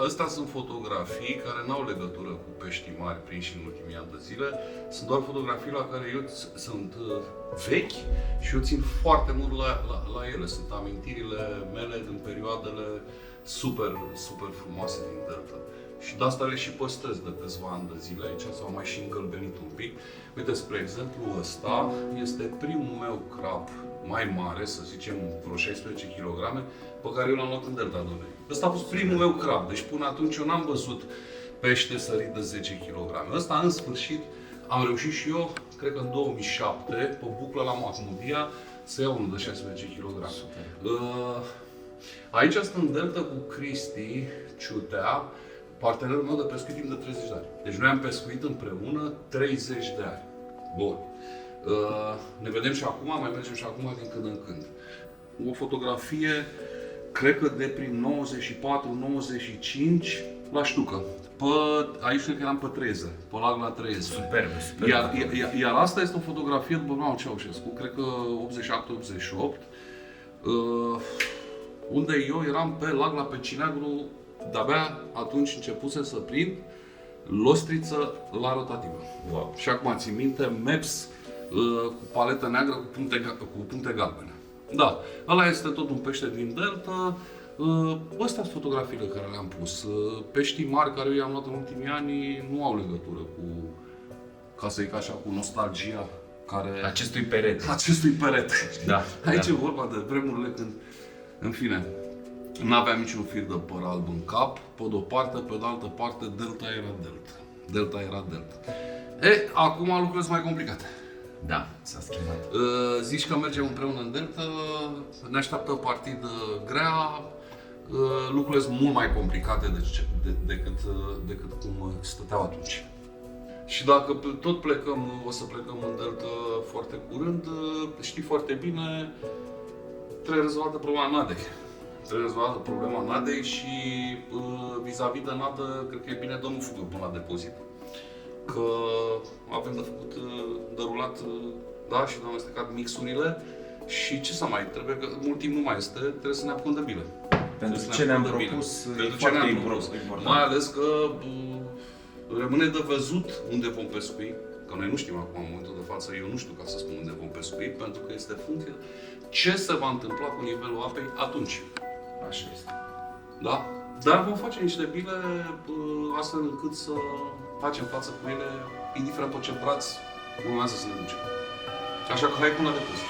Astea sunt fotografii care n-au legătură cu peștii mari prinși în ultimii ani de zile. Sunt doar fotografii la care eu sunt vechi și eu țin foarte mult la ele. Sunt amintirile mele din perioadele super frumoase din Delta. Și de asta le și păstrez de câțiva ani de zile aici, s-au mai și îngălbenit un pic. Uite, spre exemplu, ăsta este primul meu crab mai mare, să zicem vreo 16 kg, pe care eu l-am luat în Delta Dunării. Ăsta a fost primul meu crab, deci până atunci eu n-am văzut pește sărit de 10 kg. Ăsta, în sfârșit, am reușit și eu, cred că în 2007, pe buclă la Mahmudia, să iau unul de 16 kg. Aici sunt în Delta cu Cristi Ciutea, partenerul meu de pescuit timp de 30 de ani. Deci noi am pescuit împreună 30 de ani. Bun. Ne vedem și acum, mai mergem și acum din când în când. O fotografie, cred că de prin 94-95 la Ștucă. Aici cred că eram pe Treză, pe lag la Treză. Superb. Iar asta este o fotografie după Brăman Ceaușescu, cred că 87-88, unde eu eram pe lag la Pecineagru, de-abia atunci începuse să prind lostriță la rotativă. Wow. Și acum țin minte, Maps cu paletă neagră cu puncte galbene. Da, ăla este tot un pește din Delta. Astea sunt fotografiile care le-am pus. Peștii mari care eu i-am luat în ultimii ani nu au legătură cu, ca să zic așa, cu nostalgia care... Acestui perete. Acestui perete. Da. Aici e vorba de vremurile când, în fine, n-aveam niciun fir de păr alb în cap, pe de-o parte, pe de altă parte, Delta era Delta. Delta era Delta. Acum lucrurile sunt mai complicate. Da, s-a schimbat. Zici că mergem împreună în Delta, ne așteaptă o partidă grea, lucrurile sunt mult mai complicate decât cum stăteau atunci. Și dacă tot o să plecăm în Delta foarte curând, știi foarte bine, trebuie rezolvată problema Nadei. Trebuie rezolvată problema Nadei și vis-a-vis de Nadă, cred că e bine de nu fugă până la depozit. Că avem de făcut, de rulat, da, și de amestecat mixurile și ce să mai trebuie, că mult timp nu mai este, trebuie să ne apucăm de bile. Pentru ce ne-am propus, e foarte important. Mai ales că rămâne de văzut unde vom pescui, că noi nu știm acum în momentul de față, eu nu știu ca să spun unde vom pescui, pentru că este funcție ce se va întâmpla cu nivelul apei atunci. Așa este. Da? Dar vom face niște bile astfel încât să facem față cu ele, indiferent pe ce braț urmează să ne ducem. Așa că hai până la depozit.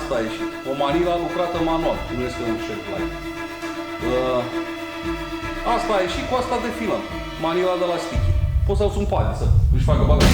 Asta a ieșit. O manila lucrată manual, nu este un shelf light. Asta a ieșit, cu asta defilăm. Manila de la Sticky. Poți să-ți un pade să își facă bagaj.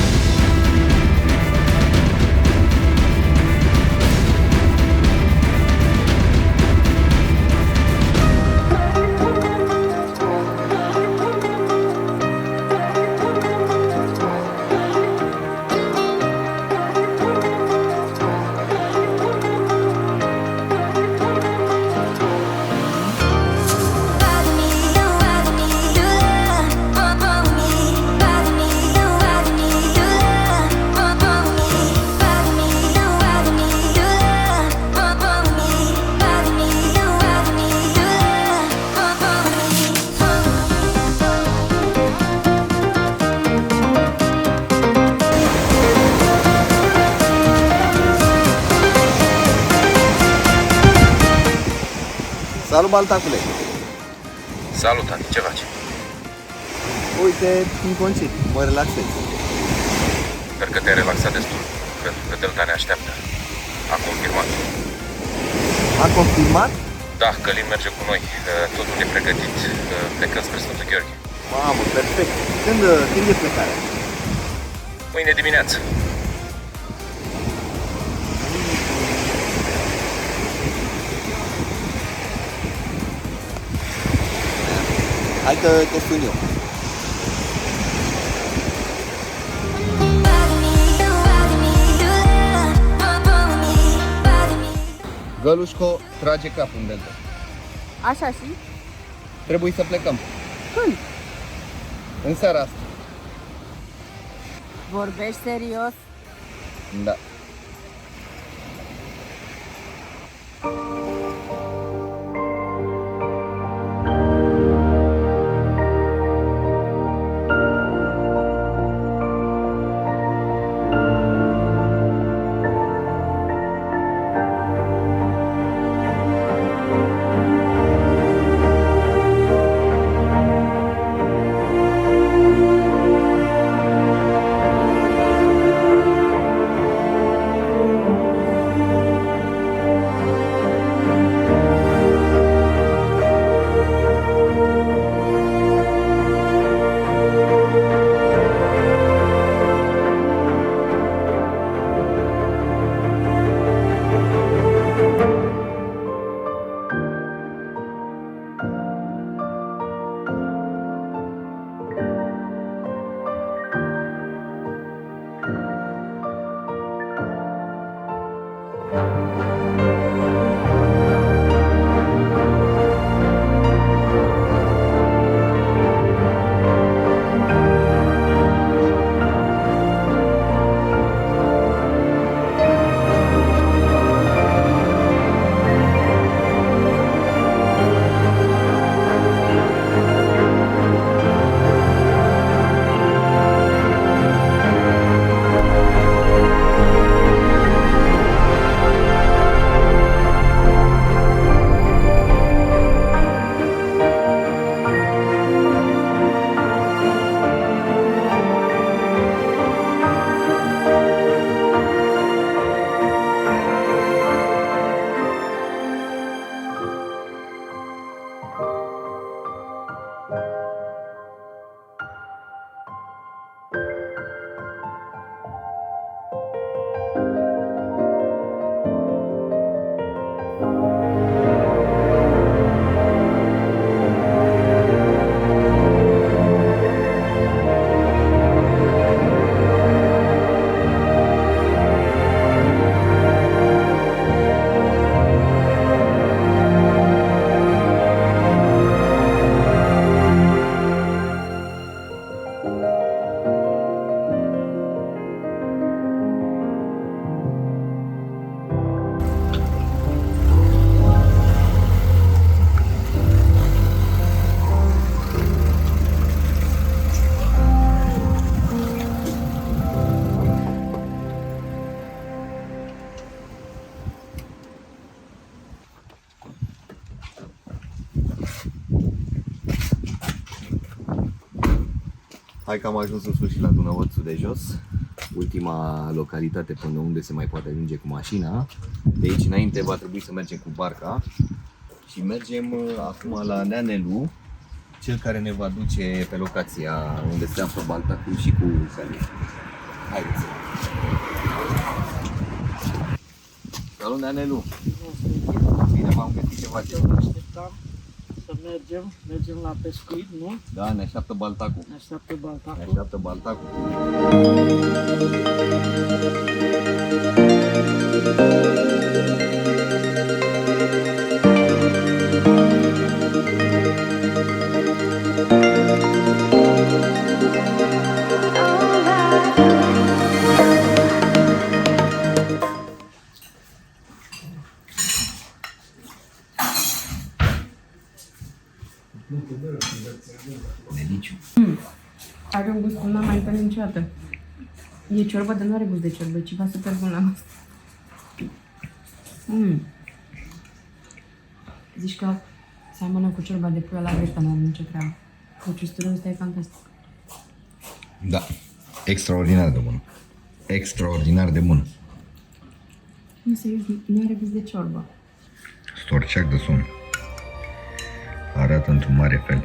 Salut, Baltacule! Salut, tati, ce faci? Uite, în concediu, mă relaxez. Sper că te-ai relaxat destul, pentru că Delta ne așteaptă. A confirmat. A confirmat? Da, Călin merge cu noi. Totul e pregătit. Plecăm spre Sfântul Gheorghe. Mamă, perfect! Când e plecarea? Mâine dimineață. Hai că te sun eu. Gălușco trage capul în delta. Așa și? Trebuie să plecăm. Când? În seara asta. Vorbești serios? Da. Hai că am ajuns în sfârșit la Dunăvățul de jos, ultima localitate până unde se mai poate ajunge cu mașina. De aici înainte va trebui să mergem cu barca și mergem acum la Neanelu, cel care ne va duce pe locația unde se află Baltacul și cu Călin. Haideți! Salut, Neanelu! Bine, m-am găsit ceva ce Așteptam să mergem la pescuit, nu? Da, ne așteaptă Baltacul. Ne așteaptă Baltacul. Ne așteaptă Baltacul. Are un gust cum n-am mai întâlnit niciodată. E ciorbă, dar nu are gust de ciorbă, e ceva super bun la masă. Zici că Seamănă cu ciorba de pui la greta, nu am nicio treabă. Deci usturoiul ăsta e fantastic. Da, extraordinar de bună. Extraordinar de bună. Nu, serios, nu are gust de ciorbă. Storceac de somn. Arată într-un mare fel.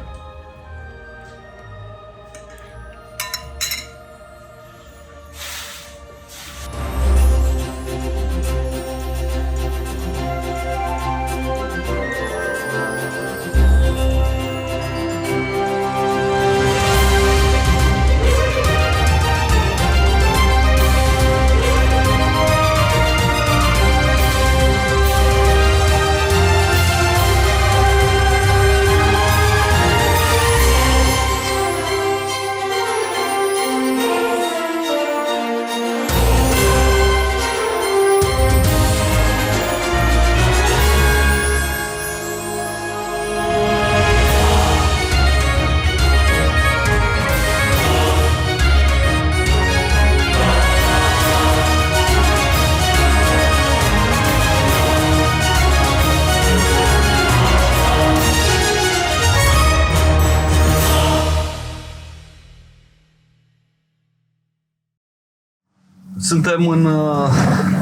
Suntem în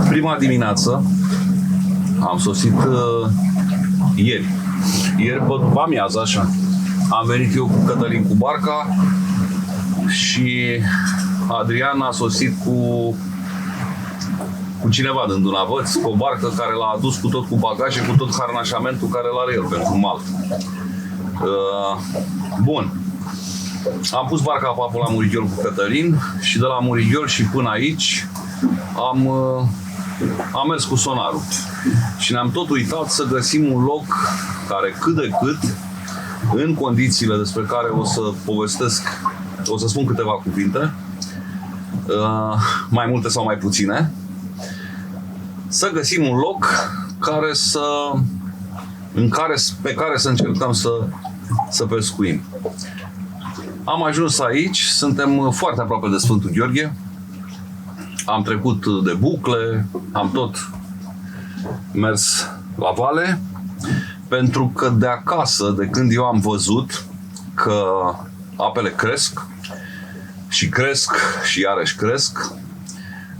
prima dimineață. Am sosit ieri. Ieri, pe după amiază, așa. Am venit eu cu Cătălin cu barca și Adrian a sosit cu cineva din Dunavăț, cu o barcă care l-a adus cu tot cu bagaje, cu tot harnașamentul care l-are el pentru mal. Bun. Am pus barca pe apă la Murighiol cu Cătălin și de la Murighiol și până aici am mers cu sonarul. Și ne-am tot uitat să găsim un loc care cât de cât, în condițiile despre care o să povestesc, o să spun câteva cuvinte, mai multe sau mai puține, să găsim un loc pe care să încercăm să pescuim. Am ajuns aici, suntem foarte aproape de Sfântul Gheorghe, am trecut de Bucle, am tot mers la vale, pentru că de acasă, de când eu am văzut că apele cresc și iarăși cresc,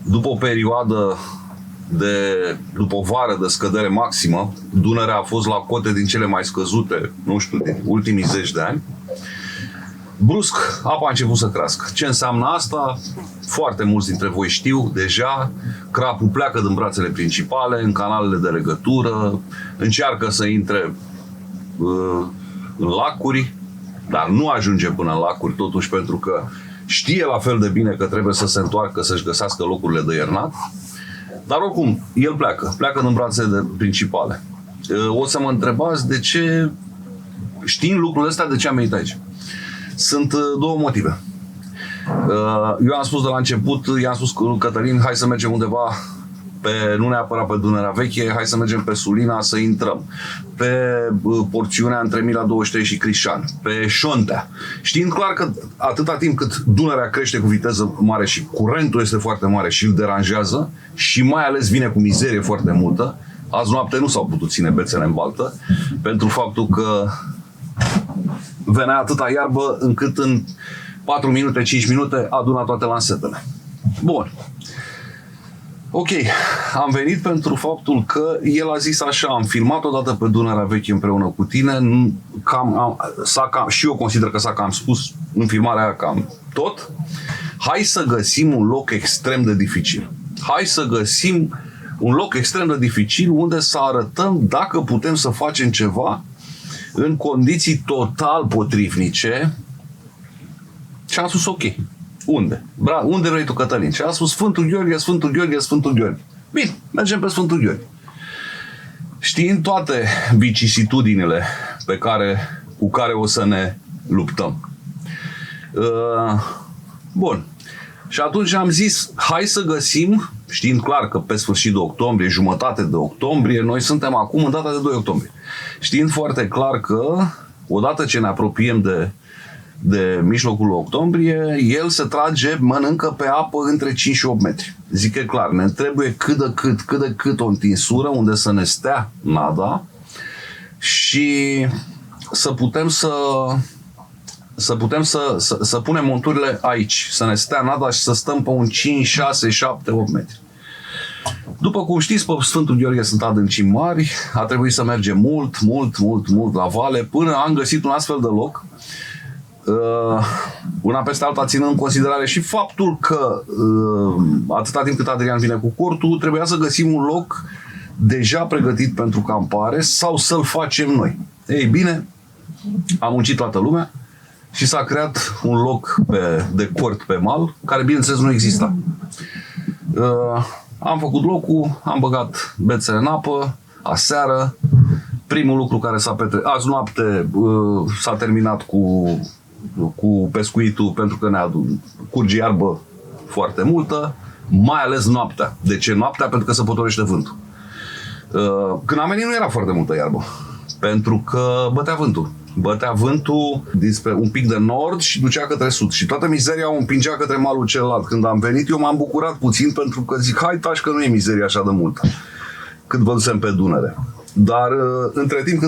după o perioadă după o vară de scădere maximă, Dunărea a fost la cote din cele mai scăzute, nu știu, din ultimii 10 de ani, brusc, apa a început să crească. Ce înseamnă asta? Foarte mulți dintre voi știu deja, crapul pleacă din brațele principale, în canalele de legătură, încearcă să intre în lacuri, dar nu ajunge până în lacuri, totuși, pentru că știe la fel de bine că trebuie să se întoarcă să-și găsească locurile de iernat. Dar oricum, el pleacă din brațele principale. O să mă întrebați de ce, știind lucrurile astea, de ce am venit aici. Sunt două motive. Eu am spus de la început, i-am spus lui Cătălin, hai să mergem undeva nu neapărat pe Dunărea Veche, hai să mergem pe Sulina să intrăm, pe porțiunea între Mila 23 și Crișan, pe Șontea. Știind clar că atâta timp cât Dunărea crește cu viteză mare și curentul este foarte mare și îl deranjează și mai ales vine cu mizerie foarte multă, azi noapte nu s-au putut ține bețele în baltă, pentru faptul că venea atâta iarbă încât în 4 minute, 5 minute aduna toate lansetele. Bun. Ok, am venit pentru faptul că el a zis așa, am filmat odată pe Dunărea Veche împreună cu tine, și eu consider că s-a cam spus în filmarea aia cam tot. Hai să găsim un loc extrem de dificil. Hai să găsim un loc extrem de dificil unde să arătăm dacă putem să facem ceva în condiții total potrivnice. Și am spus ok. Unde? Unde vrei tu, Cătălin? Și a spus Sfântul Gheorghe, Sfântul Gheorghe, Sfântul Gheorghe. Bine, mergem pe Sfântul Gheorghe. Știind toate vicisitudinile cu care o să ne luptăm. Bun. Și atunci am zis, hai să găsim, știind clar că pe sfârșit de octombrie, jumătate de octombrie, noi suntem acum în data de 2 octombrie. Știind foarte clar că, odată ce ne apropiem de mijlocul octombrie, el se mănâncă pe apă între 5 și 8 metri. Zic că clar, ne trebuie cât de cât o întinsură unde să ne stea nada și să putem să punem monturile aici, să ne stea nada și să stăm pe un 5, 6, 7, 8 metri. După cum știți, pe Sfântul Gheorghe sunt adâncimi mari, a trebuit să mergem mult la vale, până am găsit un astfel de loc, una peste alta ținând în considerare și faptul că atâta timp cât Adrian vine cu cortul, trebuia să găsim un loc deja pregătit pentru campare sau să-l facem noi. Ei bine, am muncit toată lumea și s-a creat un loc de cort pe mal, care bineînțeles nu exista. Am făcut locul, am băgat bețele în apă, aseară, primul lucru care s-a petrecut, azi noapte s-a terminat cu pescuitul pentru că curge iarbă foarte multă, mai ales noaptea. De ce noaptea? Pentru că se potolește vântul. Când am venit nu era foarte multă iarbă, pentru că bătea vântul. Bătea vântul dinspre un pic de nord și ducea către sud. Și toată mizeria o împingea către malul celălalt. Când am venit, eu m-am bucurat puțin pentru că zic, hai taci că nu e mizeria așa de multă cât văzusem pe Dunăre. Dar între timp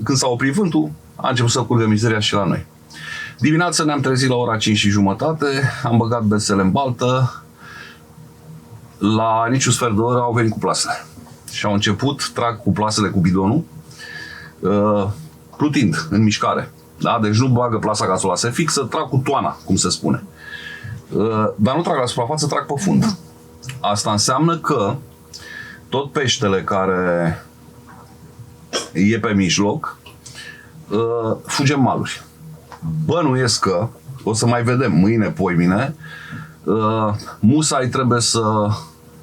când s-a oprit vântul, a început să curgă mizeria și la noi. Dimineața ne-am trezit la ora 5:30, am băgat bețele în baltă, la niciun sfert de oră au venit cu plasele. Și au început, trag cu plasele cu bidonul, plutind, în mișcare. Da? Deci nu bagă plasa ca să o lase fixă, trag cu toana, cum se spune. Dar nu trag la suprafață, trag pe fund. Asta înseamnă că tot peștele care e pe mijloc fuge în maluri. Bănuiesc că o să mai vedem mâine, poimine, musai trebuie să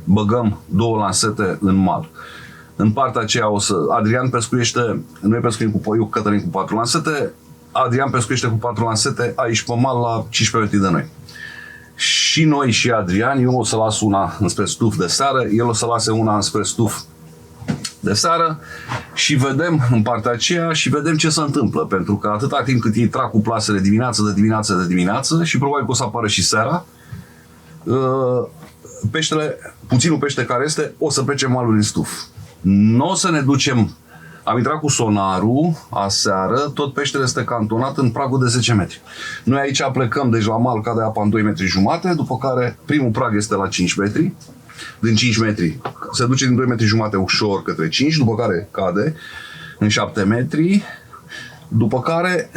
băgăm 2 lansete în mal. În partea aceea Adrian pescuiește, noi pescuim cu Cătălin cu 4 lansete, Adrian pescuiește cu 4 lansete aici pe mal la 15 metri de noi. Și noi și Adrian, eu o să las una înspre stuf de seară, el o să lase una înspre stuf de seară și vedem în partea aceea și vedem ce se întâmplă, pentru că atâta timp cât ei trag cu plasele de dimineață și probabil că o să apară și seara, puținul pește care este, o să plece malul în stuf. Nu o să ne ducem. Am intrat cu sonarul aseară, tot peștele este cantonat în pragul de 10 metri. Noi aici plecăm, deci la mal cade apa în 2 metri jumate, după care primul prag este la 5 metri. Din 5 metri se duce din 2 metri jumate ușor către 5, după care cade în 7 metri, după care,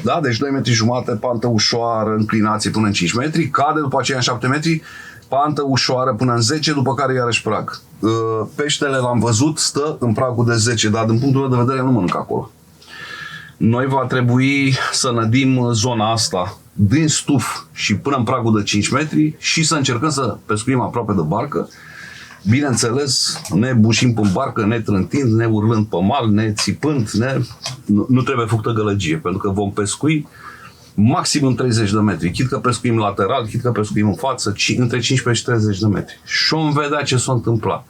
da, deci 2 metri jumate, pantă ușoară, înclinație până în 5 metri, cade după aceea în 7 metri, pantă ușoară până în 10, după care iarăși prag. Peștele, l-am văzut, stă în pragul de 10, dar din punctul meu de vedere nu mănâncă acolo. Noi va trebui să nădim zona asta din stuf și până în pragul de 5 metri și să încercăm să pescuim aproape de barcă. Bineînțeles, ne bușim pe barcă, ne trântind, ne urlând pe mal, ne țipând, nu trebuie făcută gălăgie, pentru că vom pescui maxim în 30 de metri. Chit că pescuim lateral, chit că pescuim în față, între 15 și 30 de metri. Și vom vedea ce s-a întâmplat.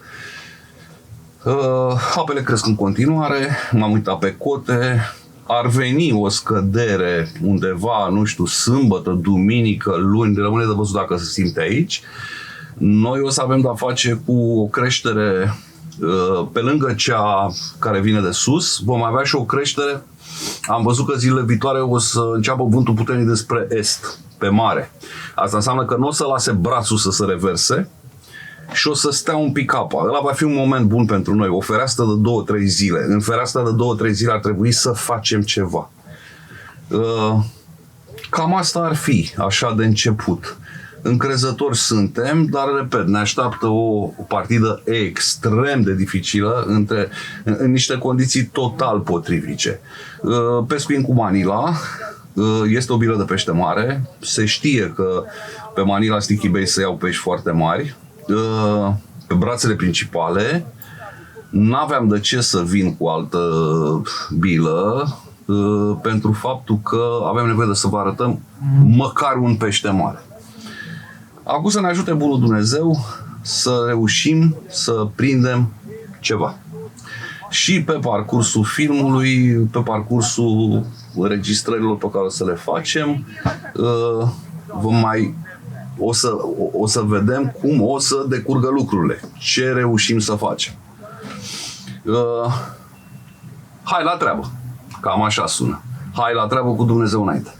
Apele cresc în continuare, m-am uitat pe cote, ar veni o scădere undeva, nu știu, sâmbătă, duminică, luni, rămâne de văzut dacă se simte aici. Noi o să avem de-a face cu o creștere pe lângă cea care vine de sus, vom avea și o creștere. Am văzut că zilele viitoare o să înceapă vântul puternic despre est, pe mare. Asta înseamnă că nu o să lase brațul să se reverse și o să stea un pic apa. Ăla va fi un moment bun pentru noi, o fereastră de 2-3 zile. În fereastra de 2-3 zile ar trebui să facem ceva. Cam asta ar fi, așa de început. Încrezători suntem, dar, repet, ne așteaptă o partidă extrem de dificilă în niște condiții total potrivice. Pescuim cu Manila, este o bilă de pește mare, se știe că pe Manila Sticky Bay se iau pești foarte mari, pe brațele principale. N-aveam de ce să vin cu altă bilă, pentru faptul că avem nevoie de să vă arătăm măcar un pește mare. Acum să ne ajute bunul Dumnezeu să reușim să prindem ceva. Și pe parcursul filmului, pe parcursul înregistrărilor pe care o să le facem, o să vedem cum o să decurgă lucrurile, ce reușim să facem. Hai la treabă! Cam așa sună. Hai la treabă, cu Dumnezeu înainte.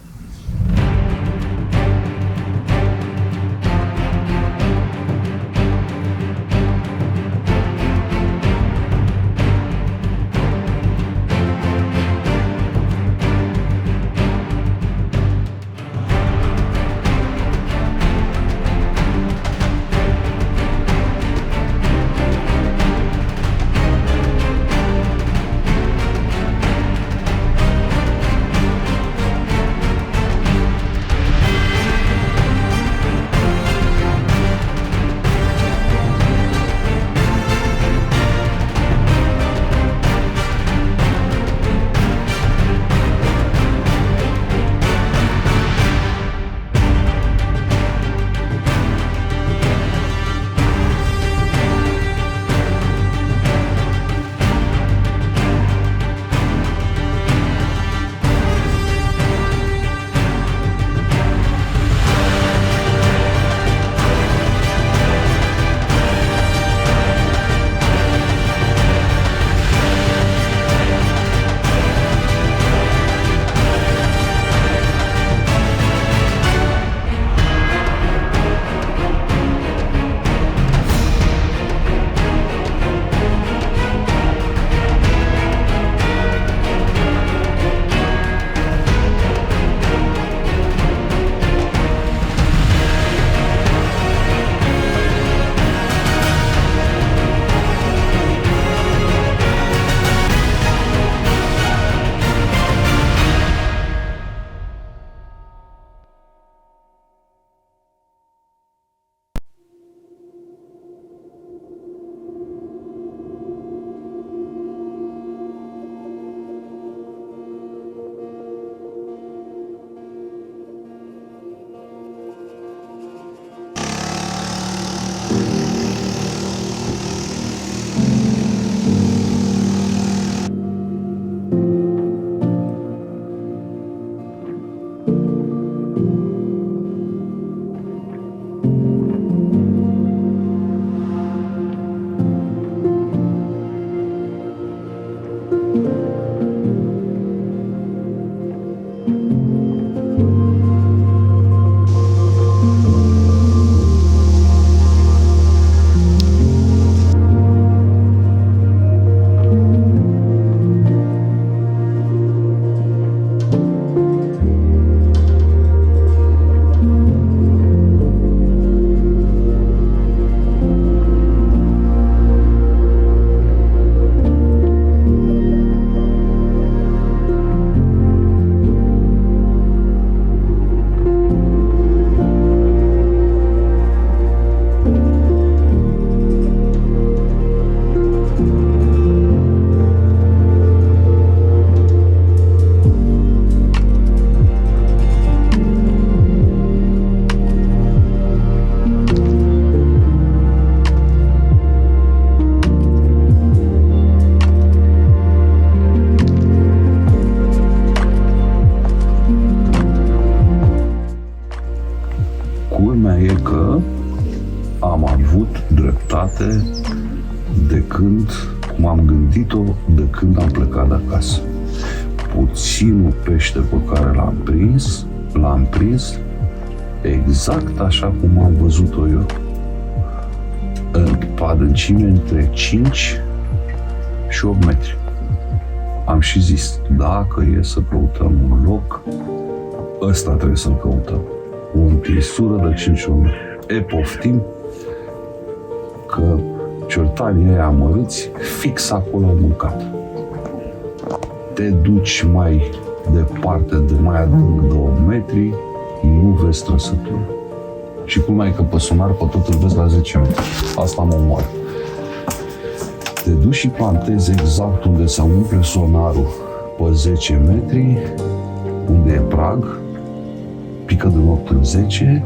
Culmea e că am avut dreptate de când m-am gândit-o, de când am plecat de acasă. Puținul pește pe care l-am prins exact așa cum am văzut-o eu. În adâncime între 5 și 8 metri. Am și zis, dacă e să căutăm un loc, ăsta trebuie să-l căutăm. O întinsură de 5 metri. Poftim că ciortanii ăia amărâți fix acolo au mâncat. Te duci mai departe, de mai adânc 2 metri, nu vezi trăsături. Și culmea e că pe sonar pe tot îl vezi la 10 metri. Asta mă omoară. Te duci și plantezi exact unde se umple sonarul pe 10 metri, unde e prag, pică din 8 în 10,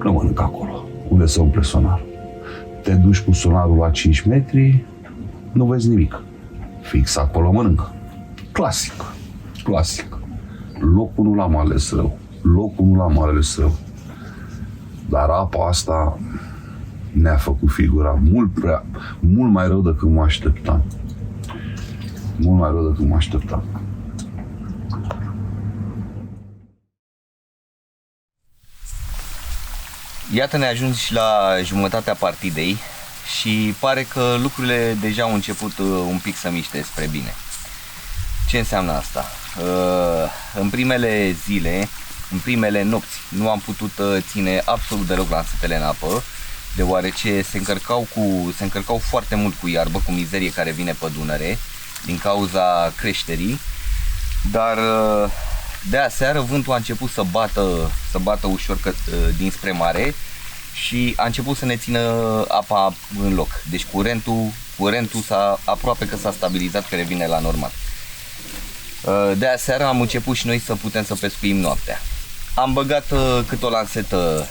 nu mănâncă acolo, unde se umple sonarul. Te duci cu sonarul la 5 metri, nu vezi nimic. Fix acolo mănâncă. Clasic. Clasic. Locul nu l-am ales rău. Dar apa asta ne-a făcut figura mult mai rău decât mă așteptam. Mult mai rău decât mă așteptam. Iată, ne ajungi și la jumătatea partidei și pare că lucrurile deja au început un pic să miște spre bine. Ce înseamnă asta? În primele zile, în primele nopți, nu am putut ține absolut deloc lansetele în apă, deoarece se încărcau foarte mult cu iarbă, cu mizerie care vine pe Dunăre, din cauza creșterii. Dar de aseară vântul a început să bată ușor dinspre mare și a început să ne țină apa în loc. Deci curentul aproape că s-a stabilizat, că revine la normal. De aseară am început și noi să putem să pescuim noaptea. Am băgat cât o lansetă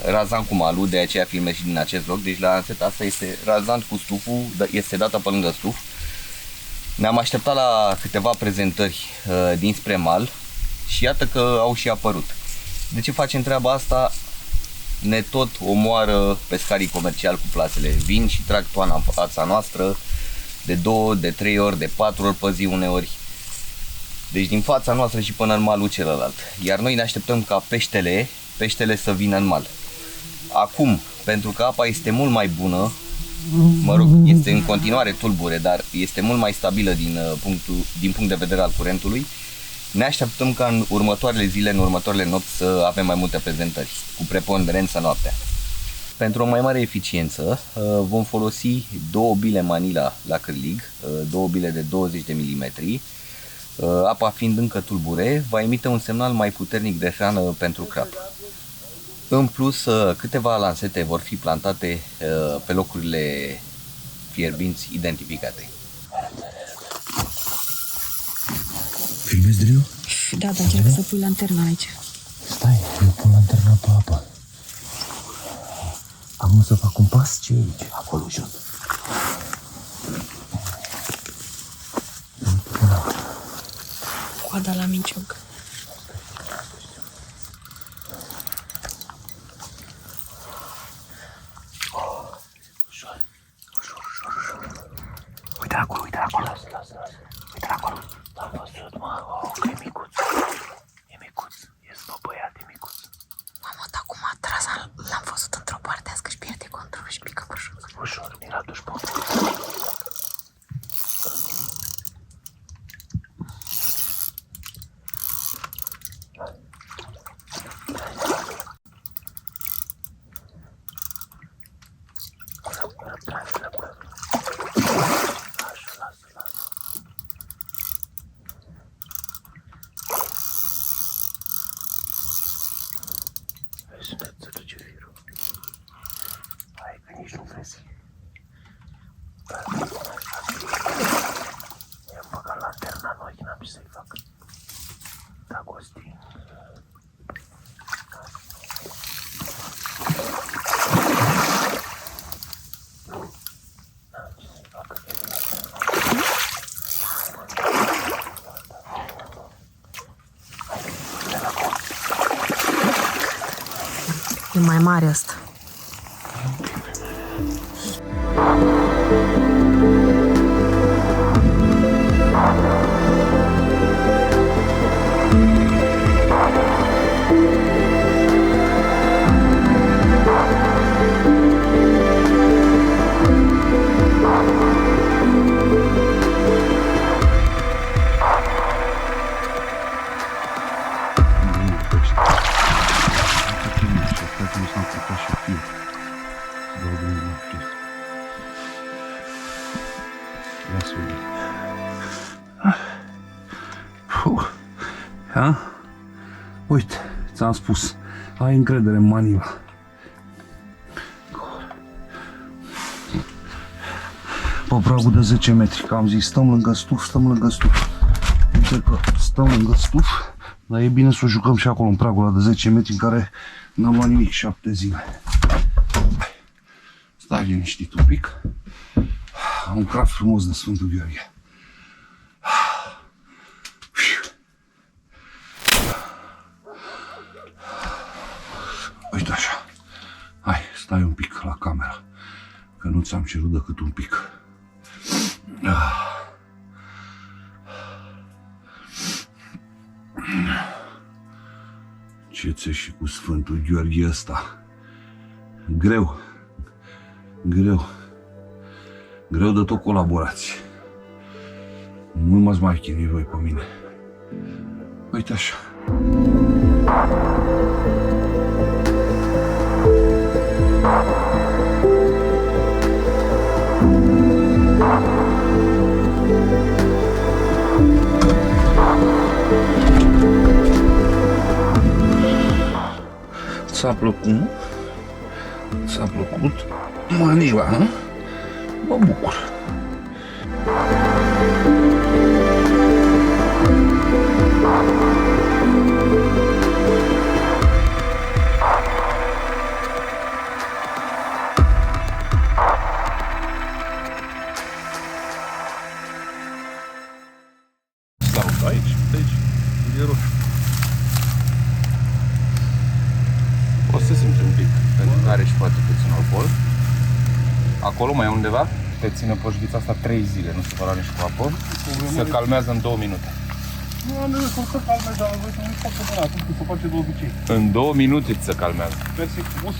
razan cu malul, de aceea filmez și din acest loc. Deci la lanseta asta este razan cu stuful, este dată pe lângă stuf. Ne-am așteptat la câteva prezentări dinspre mal și iată că au și apărut. De ce facem treaba asta? Ne tot omoară pescarii comerciali cu plasele. Vin și trag toana în fața noastră de 2, de 3 ori, de 4 ori pe zi uneori. Deci din fața noastră și până în malul celălalt. Iar noi ne așteptăm ca peștele să vină în mal. Acum, pentru că apa este mult mai bună, mă rog, este în continuare tulbure, dar este mult mai stabilă din punct de vedere al curentului, ne așteptăm ca în următoarele zile, în următoarele nopți să avem mai multe prezentări, cu preponderență noaptea. Pentru o mai mare eficiență vom folosi 2 bile Manila la cârlig, 2 bile de 20 de mm. Apa fiind încă tulbure, va emite un semnal mai puternic de hrană pentru crab. În plus, câteva lansete vor fi plantate pe locurile fierbinți identificate. Filmezi, Driu? Da, încerc să pui lanterna aici. Stai, eu pun lanterna pe apă. Am să fac un pas, ce e aici? Acolo jos. Coada la minciug. Uite acolo, uite acolo. Uite acolo. L-am văzut, mă. Oh, că e micuț. E micuț. Ies, bă, băiat, e micuț. Mamă, dar cum a tras, l-am văzut într-o parte, azi că își pierde controlul și pică ușor. Ușor, mi-l aduci pe E mai mare asta. Uite, ți-am spus, ai încredere în Manila. Pe pragul de 10 metri, că am zis, stăm lângă stuf. Uite că stăm lângă stuf, dar e bine să o jucăm și acolo, în pragul ăla de 10 metri, în care n-am luat nimic 7 zile. Stai liniștit un pic. Am un craft frumos de Sfântul Gheorghe. Uite așa. Hai, stai un pic la camera, că nu ți-am cerut decât un pic. Ce ți și cu Sfântul Gheorghe ăsta? Greu. Greu de tot colaborați. Mult m-ați mai chinuit voi pe mine. Uite așa. Ți-a plăcut? Ți-a plăcut Manila, a? Mă bucur. Salut, aici, e roșu. O să simți un pic, pentru că are și poate puțin alcool. Acolo, mai undeva, te ține poșghița asta 3 zile, nu supăra nici cu apă. Se calmează în 2 minute. Nu am nevoie să calmeze, am nevoie să nu facă bărat, cum se face de obicei. În 2 minute ți se calmează. Mersi frumos.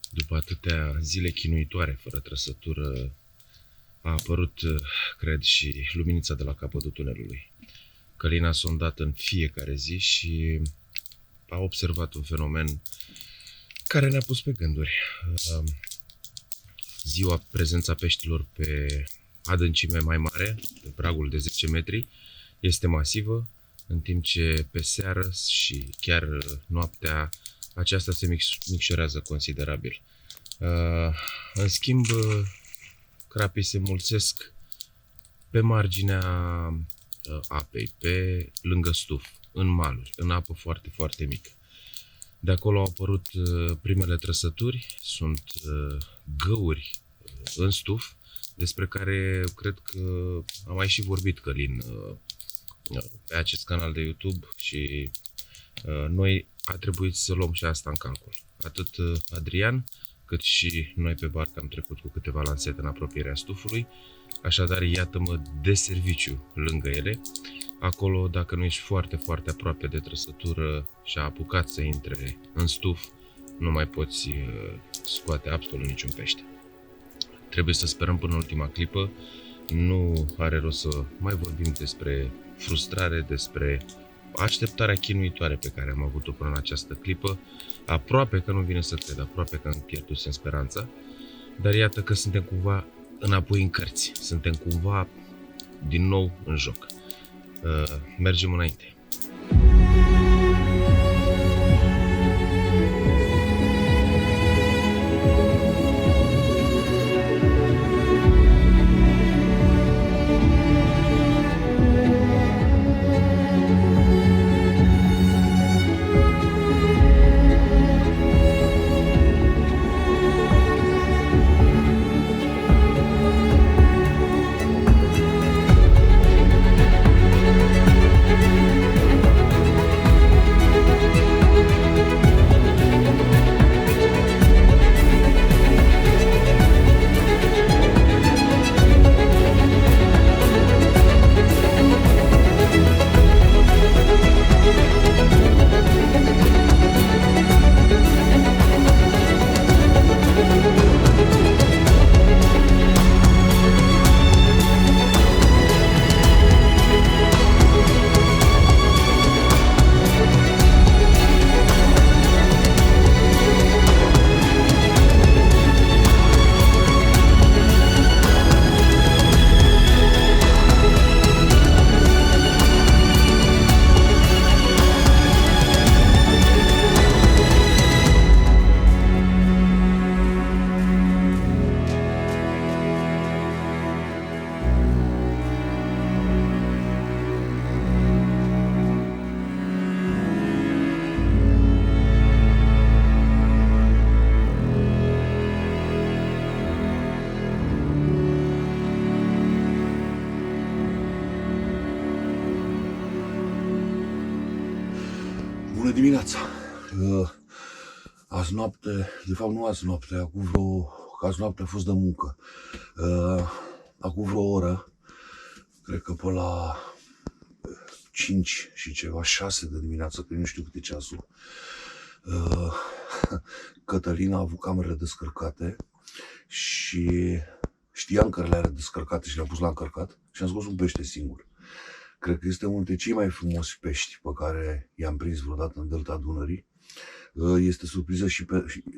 După atâtea zile chinuitoare, fără trăsătură, a apărut, cred, și luminița de la capătul tunelului. Călin a sondat în fiecare zi și a observat un fenomen care ne-a pus pe gânduri. Ziua, prezența peștilor pe adâncime mai mare, pe pragul de 10 metri, este masivă, în timp ce pe seară și chiar noaptea aceasta se micșorează considerabil. În schimb, crapii se mulțesc pe marginea apei, pe lângă stuf, în maluri, în apă foarte, foarte mică. De acolo au apărut primele trăsături, sunt găuri în stuf, despre care cred că am mai și vorbit, Călin, pe acest canal de YouTube și noi a trebuit să luăm și asta în calcul. Atât Adrian, cât și noi pe barcă am trecut cu câteva lansete în apropierea stufului, așadar iată-mă de serviciu lângă ele. Acolo, dacă nu ești foarte, foarte aproape de trăsătură și a apucat să intre în stuf, nu mai poți scoate absolut niciun pește. Trebuie să sperăm până în ultima clipă. Nu are rost să mai vorbim despre frustrare, despre așteptarea chinuitoare pe care am avut-o până în această clipă. Aproape că nu vine să cred, aproape că am pierdut speranța, dar iată că suntem cumva înapoi în cărți, suntem cumva din nou în joc. Mergem înainte. Bună dimineața! Azi noapte, de fapt nu azi noapte, azi noapte a fost de muncă. Acum vreo oră, cred că pe la 5 și ceva, 6 de dimineață, că nu știu cât e ceasul, Cătălina a avut camerele descărcate și știam că le are descărcate și le-am pus la încărcat și am scos un pește singur. Cred că este unul dintre cei mai frumoși pești pe care i-am prins vreodată în delta Dunării. Este surpriză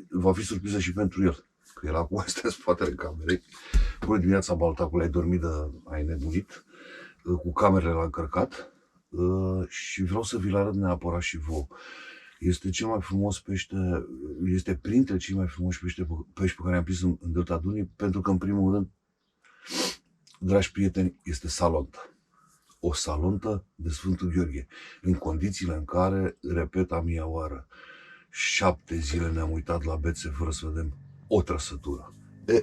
va fi surpriză și pentru el, că el acum este în spatele camerei. Bună dimineața, Baltacul, ai nebunit, cu camerele la încărcat și vreau să vi-l arăt neapărat și vouă. Este cel mai frumos pește, este printre cei mai frumoși pești pe care am prins în delta Dunării, pentru că, în primul rând, dragi prieteni, este salontă. O salontă de Sfântul Gheorghe, în condițiile în care, repet a mia oară, 7 zile ne-am uitat la bețe fără să vedem o trăsătură.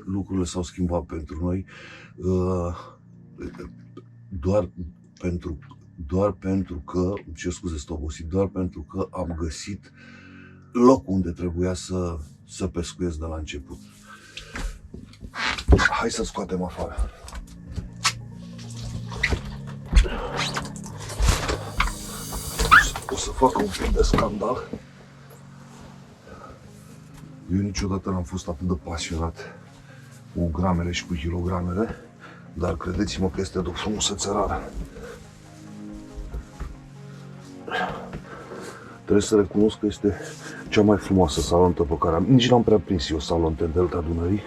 Lucrurile s-au schimbat pentru noi doar pentru că, ce scuze, sunt obosit, doar pentru că am găsit locul unde trebuia să pescuiesc de la început. Hai să scoatem afară. O să fac un pic de scandal. Eu niciodată n-am fost atât de pasionat cu gramele și cu kilogramele, dar credeți-mă că este de o frumusețe rară. Trebuie să recunosc că este cea mai frumoasă salontă pe care am... Nici n-am prea prins eu salonte în delta Dunării.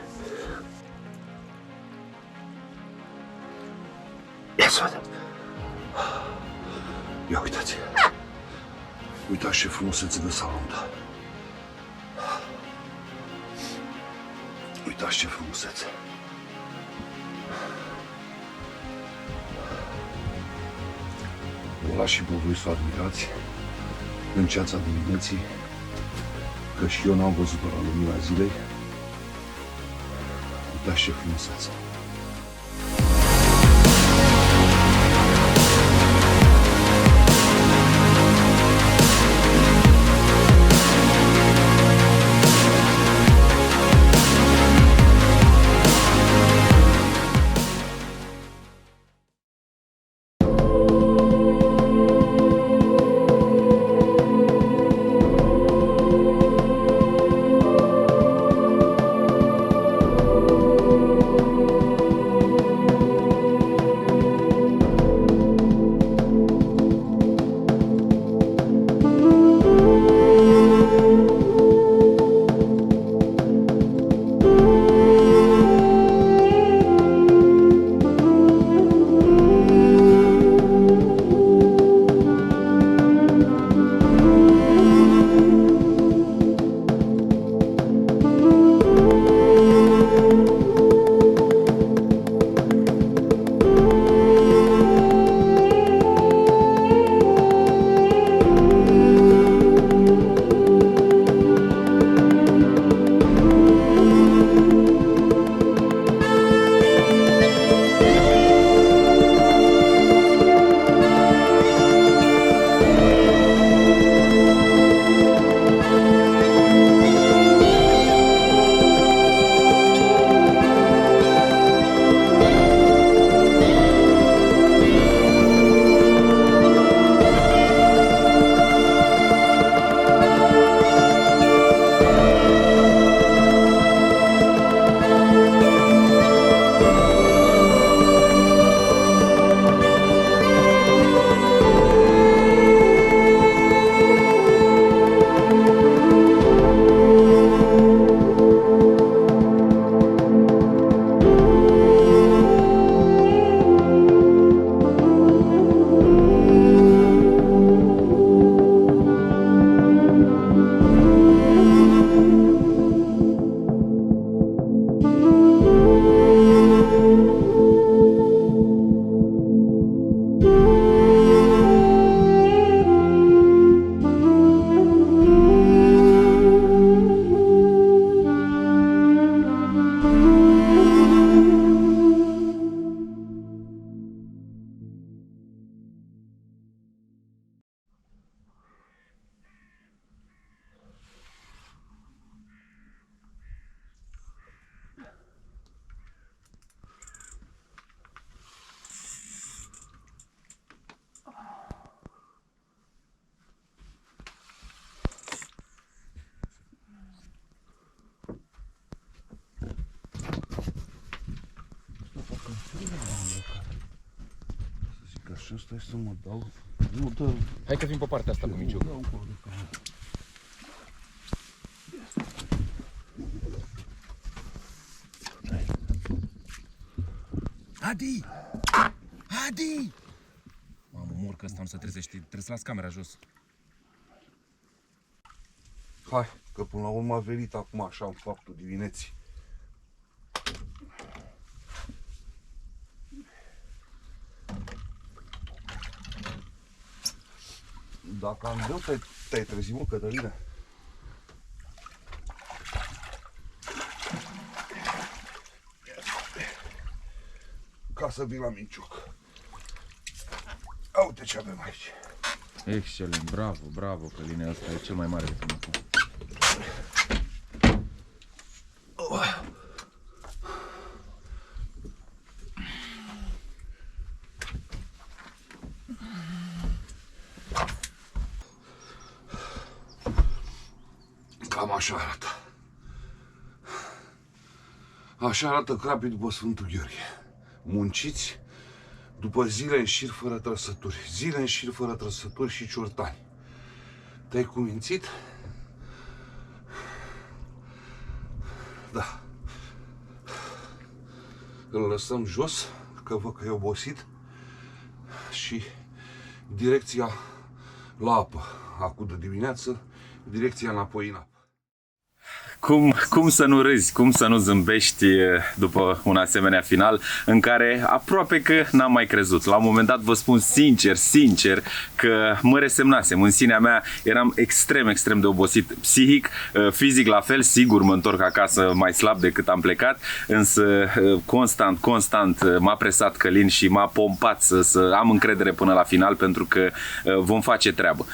Ia să vedem. Ia uitați. Uitați ce frumusețe de salontă. Uitați ce frumusețe. Vă las și pe voi să admirați în ceața dimineții, că și eu n-am văzut-o la lumina zilei. Uitați ce frumusețe. Să zic așa, stai să mă dau. Nu dă. Hai că vin pe partea asta cu Miciu. Adi! Adi! Mamă, mor că ăsta nu se trezește. Trebuie să las camera jos. Hai, că până la urmă a venit acum așa în faptul dimineții. Dacă am greu, te-ai trezit, mă, Cătălina? Ca să vin la Minciuc. Uite ce avem aici. Excelent, bravo, bravo, Căline, ăsta e cel mai mare de până acum. Cam așa arată. Așa arată crapii după Sfântul Gheorghe. Munciți după zile în șir fără trăsături. Zile în șir fără trăsături și ciortani. Te-ai cumințit? Da. Îl lăsăm jos, că văd că e obosit. Și direcția la apă. Acum de dimineață, direcția înapoi în apă. Cum să nu râzi, cum să nu zâmbești după un asemenea final în care aproape că n-am mai crezut. La un moment dat vă spun sincer că mă resemnasem. În sinea mea eram extrem de obosit psihic, fizic la fel, sigur mă întorc acasă mai slab decât am plecat, însă constant m-a presat Călin și m-a pompat să am încredere până la final pentru că vom face treabă.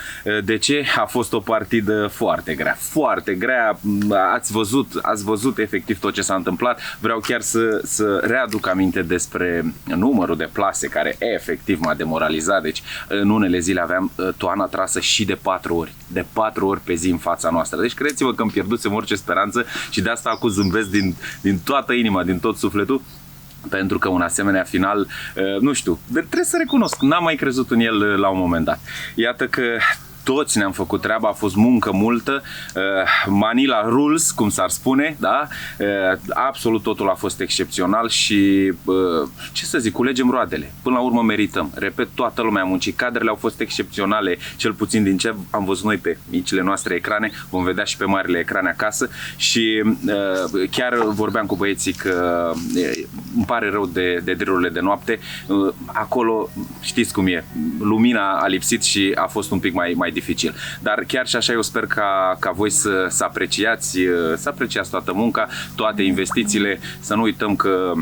De ce? A fost o partidă foarte grea. Ați văzut efectiv tot ce s-a întâmplat. Vreau chiar să readuc aminte despre numărul de plase care efectiv m-a demoralizat. Deci în unele zile aveam toana trasă și de 4 ori. De 4 ori pe zi în fața noastră. Deci credeți-vă că îmi pierdusem orice speranță și de asta acum zâmbesc din toată inima, din tot sufletul. Pentru că un asemenea final, nu știu, trebuie să recunosc, n-am mai crezut în el la un moment dat. Iată că toți ne-am făcut treaba, a fost muncă multă, Manila rules, cum s-ar spune, da? Absolut totul a fost excepțional și, ce să zic, culegem roadele. Până la urmă merităm. Repet, toată lumea a muncit, cadrele au fost excepționale, cel puțin din ce am văzut noi pe micile noastre ecrane, vom vedea și pe marile ecrane acasă și chiar vorbeam cu băieții că îmi pare rău de drill-urile de noapte. Acolo, știți cum e, lumina a lipsit și a fost un pic mai dificil. Dar chiar și așa eu sper ca voi să apreciați toată munca, toate investițiile, să nu uităm că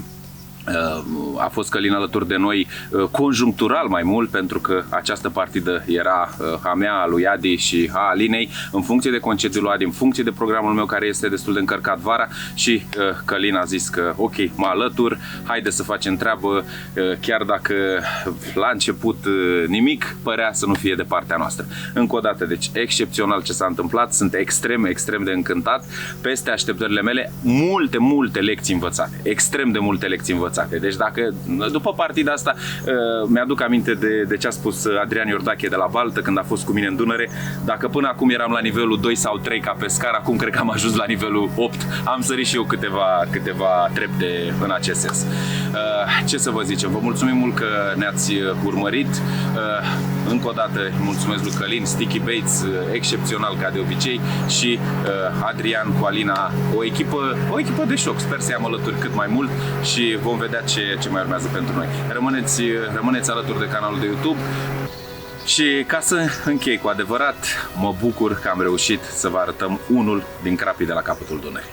a fost Călin alături de noi conjunctural mai mult, pentru că această partidă era a mea, a lui Adi și a Alinei, în funcție de concediul lui Adi, în funcție de programul meu care este destul de încărcat vara și Călin a zis că ok, mă alătur, haide să facem treabă, chiar dacă la început nimic părea să nu fie de partea noastră. Încă o dată, deci excepțional ce s-a întâmplat, sunt extrem de încântat, peste așteptările mele, multe lecții învățate, extrem de multe lecții învățate. Deci dacă, după partida asta, mi-aduc aminte de ce a spus Adrian Iordache de la Baltă când a fost cu mine în Dunăre, dacă până acum eram la nivelul 2 sau 3 ca pescar, acum cred că am ajuns la nivelul 8. Am sărit și eu câteva trepte în acest sens. Ce să vă zicem, vă mulțumim mult că ne-ați urmărit. Încă o dată mulțumesc lui Călin, Sticky Bates, excepțional ca de obicei, și Adrian cu Alina, o echipă de șoc. Sper să i-am alături cât mai mult și vom vedea ce mai urmează pentru noi. Rămâneți alături de canalul de YouTube. Și ca să închei cu adevărat, mă bucur că am reușit să vă arătăm unul din crapii de la capătul Dunării.